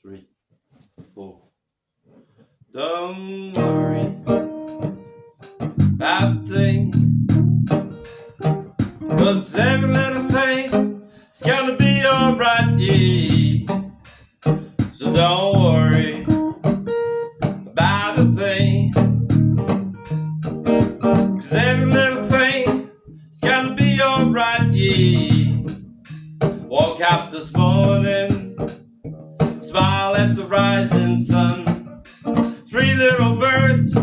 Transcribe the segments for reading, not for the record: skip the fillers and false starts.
3, 4. Don't worry about things, 'cause every little thing is gonna be alright, yeah. So don't worry about a thing, 'cause every little thing is gonna be alright, yeah. Woke up this morning, smile at the rising sun. 3 little birds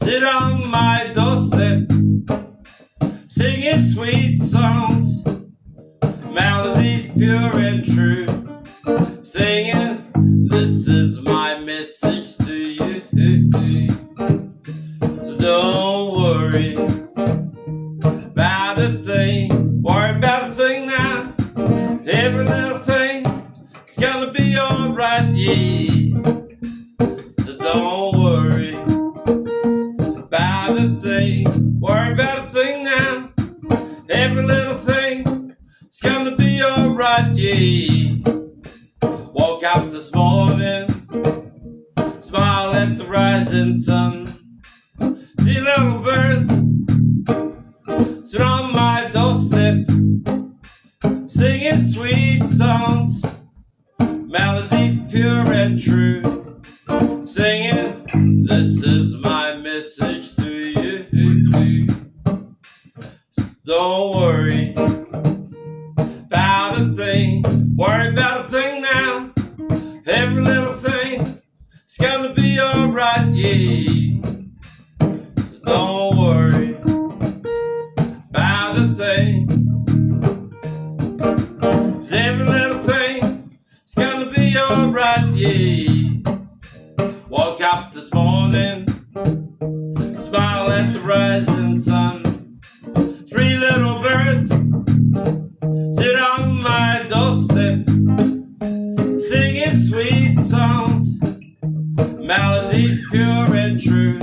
sit on my doorstep, singing sweet songs, melodies pure and true, singing, this is my message to you. So don't worry about a thing, worry about a thing now. Every little thing is gonna be alright, yeah. So don't worry about a thing, worry about a thing now. Every little thing is gonna be alright, yeah. Woke up this morning, smile at the rising sun. 3 little birds sit on my doorstep, singing sweet songs, melodies pure and true, singing, this is my message to you. Don't worry about a thing, worry about a thing now. Every little thing is gonna be alright, yeah. So don't worry about a thing, 'cause every little thing is gonna be alright, yeah. Woke up this morning, smile at the rising sun. 3 little birds sit on my doorstep, singing sweet songs, melodies pure and true,